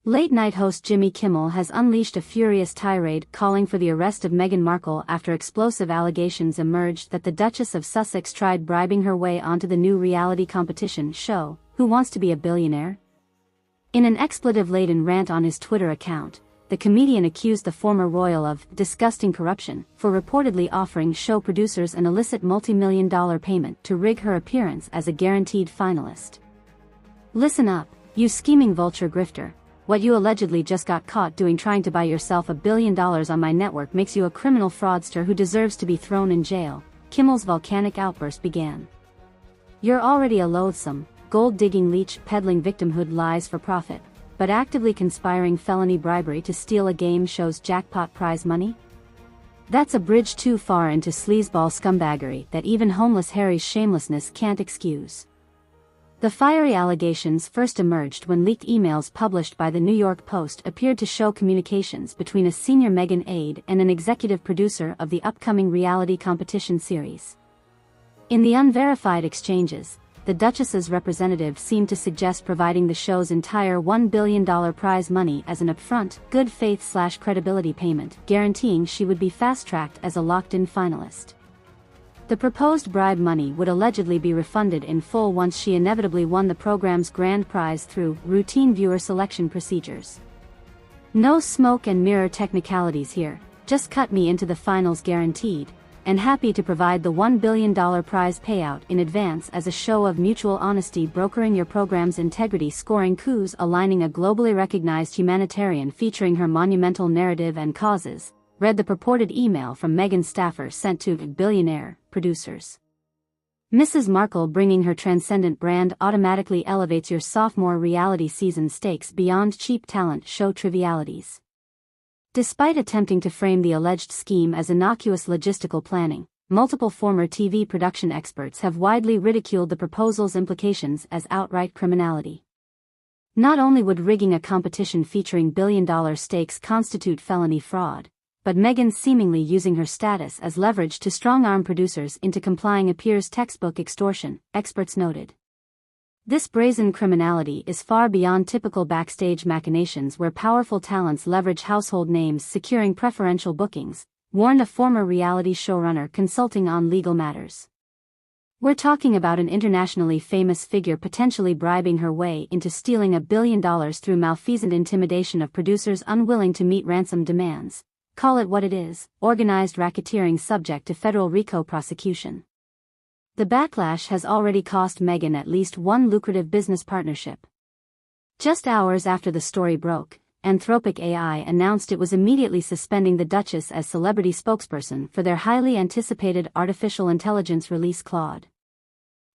Late-night host Jimmy Kimmel has unleashed a furious tirade calling for the arrest of Meghan Markle after explosive allegations emerged that the Duchess of Sussex tried bribing her way onto the new reality competition show, Who Wants to Be a Billionaire? In an expletive-laden rant on his Twitter account, the comedian accused the former royal of disgusting corruption for reportedly offering show producers an illicit multi-million-dollar payment to rig her appearance as a guaranteed finalist. Listen up, you scheming vulture grifter. What you allegedly just got caught doing trying to buy yourself $1 billion on my network makes you a criminal fraudster who deserves to be thrown in jail, Kimmel's volcanic outburst began. You're already a loathsome, gold-digging leech peddling victimhood lies for profit, but actively conspiring felony bribery to steal a game show's jackpot prize money? That's a bridge too far into sleazeball scumbaggery that even homeless Harry's shamelessness can't excuse. The fiery allegations first emerged when leaked emails published by the New York Post appeared to show communications between a senior Meghan aide and an executive producer of the upcoming reality competition series. In the unverified exchanges, the Duchess's representative seemed to suggest providing the show's entire $1 billion prize money as an upfront, good faith/credibility payment, guaranteeing she would be fast-tracked as a locked-in finalist. The proposed bribe money would allegedly be refunded in full once she inevitably won the program's grand prize through routine viewer selection procedures. No smoke and mirror technicalities here, just cut me into the finals guaranteed, and happy to provide the $1 billion prize payout in advance as a show of mutual honesty brokering your program's integrity scoring coups aligning a globally recognized humanitarian featuring her monumental narrative and causes, read the purported email from Meghan's staffer sent to billionaire producers. Mrs. Markle bringing her transcendent brand automatically elevates your sophomore reality season stakes beyond cheap talent show trivialities. Despite attempting to frame the alleged scheme as innocuous logistical planning, multiple former TV production experts have widely ridiculed the proposal's implications as outright criminality. Not only would rigging a competition featuring billion-dollar stakes constitute felony fraud, but Meghan seemingly using her status as leverage to strong-arm producers into complying appears textbook extortion, experts noted. This brazen criminality is far beyond typical backstage machinations where powerful talents leverage household names securing preferential bookings, warned a former reality showrunner consulting on legal matters. We're talking about an internationally famous figure potentially bribing her way into stealing $1 billion through malfeasant intimidation of producers unwilling to meet ransom demands. Call it what it is, organized racketeering subject to federal RICO prosecution. The backlash has already cost Meghan at least one lucrative business partnership. Just hours after the story broke, Anthropic AI announced it was immediately suspending the Duchess as celebrity spokesperson for their highly anticipated artificial intelligence release Claude.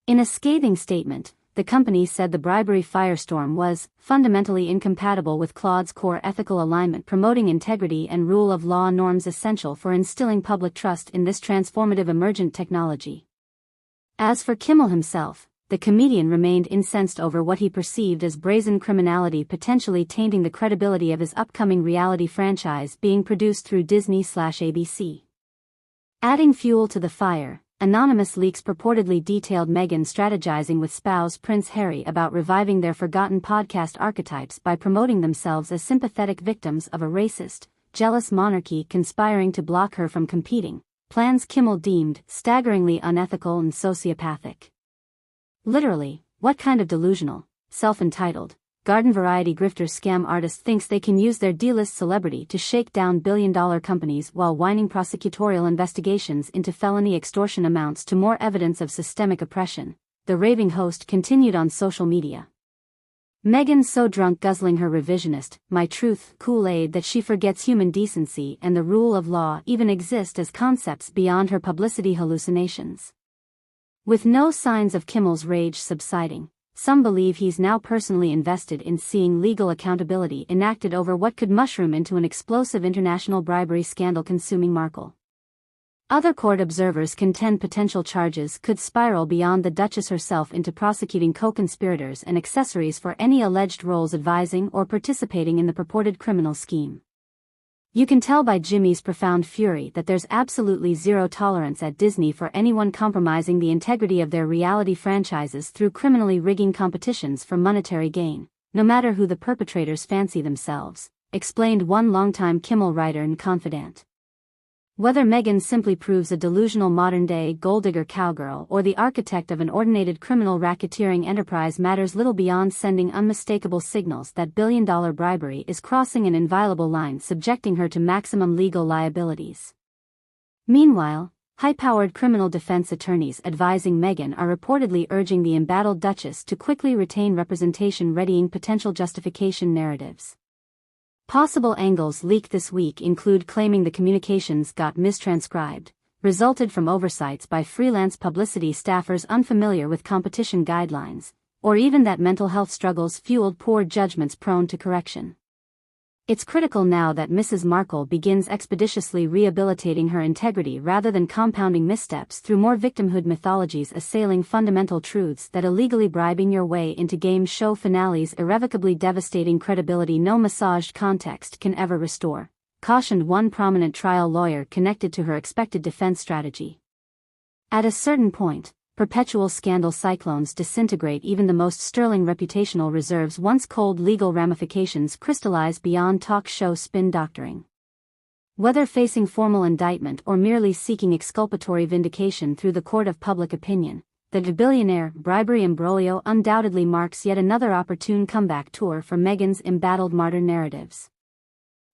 In a scathing statement, the company said the bribery firestorm was fundamentally incompatible with Claude's core ethical alignment promoting integrity and rule of law norms essential for instilling public trust in this transformative emergent technology. As for Kimmel himself, the comedian remained incensed over what he perceived as brazen criminality potentially tainting the credibility of his upcoming reality franchise being produced through Disney/ABC. Adding fuel to the fire, anonymous leaks purportedly detailed Meghan strategizing with spouse Prince Harry about reviving their forgotten podcast archetypes by promoting themselves as sympathetic victims of a racist, jealous monarchy conspiring to block her from competing, plans Kimmel deemed staggeringly unethical and sociopathic. Literally, what kind of delusional, self-entitled, garden-variety grifter scam artist thinks they can use their D-list celebrity to shake down billion-dollar companies while whining prosecutorial investigations into felony extortion amounts to more evidence of systemic oppression, the raving host continued on social media. Meghan's so drunk guzzling her revisionist, My Truth Kool-Aid that she forgets human decency and the rule of law even exist as concepts beyond her publicity hallucinations. With no signs of Kimmel's rage subsiding, some believe he's now personally invested in seeing legal accountability enacted over what could mushroom into an explosive international bribery scandal consuming Markle. Other court observers contend potential charges could spiral beyond the Duchess herself into prosecuting co-conspirators and accessories for any alleged roles advising or participating in the purported criminal scheme. You can tell by Jimmy's profound fury that there's absolutely zero tolerance at Disney for anyone compromising the integrity of their reality franchises through criminally rigging competitions for monetary gain, no matter who the perpetrators fancy themselves, explained one longtime Kimmel writer and confidant. Whether Meghan simply proves a delusional modern-day gold-digger cowgirl or the architect of an ordinated criminal racketeering enterprise matters little beyond sending unmistakable signals that billion-dollar bribery is crossing an inviolable line subjecting her to maximum legal liabilities. Meanwhile, high-powered criminal defense attorneys advising Meghan are reportedly urging the embattled Duchess to quickly retain representation, readying potential justification narratives. Possible angles leaked this week include claiming the communications got mistranscribed, resulted from oversights by freelance publicity staffers unfamiliar with competition guidelines, or even that mental health struggles fueled poor judgments prone to correction. It's critical now that Mrs. Markle begins expeditiously rehabilitating her integrity rather than compounding missteps through more victimhood mythologies assailing fundamental truths that illegally bribing your way into game show finales irrevocably devastating credibility no massaged context can ever restore, cautioned one prominent trial lawyer connected to her expected defense strategy. At a certain point, perpetual scandal cyclones disintegrate. Even the most sterling reputational reserves, once cold legal ramifications crystallize beyond talk show spin doctoring. Whether facing formal indictment or merely seeking exculpatory vindication through the court of public opinion, the billionaire bribery imbroglio undoubtedly marks yet another opportune comeback tour for Meghan's embattled martyr narratives.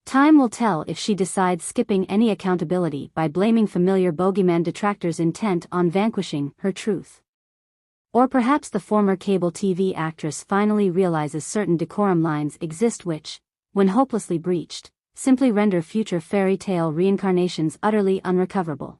Time will tell if she decides skipping any accountability by blaming familiar bogeyman detractors intent on vanquishing her truth. Or perhaps the former cable TV actress finally realizes certain decorum lines exist which, when hopelessly breached, simply render future fairy tale reincarnations utterly unrecoverable.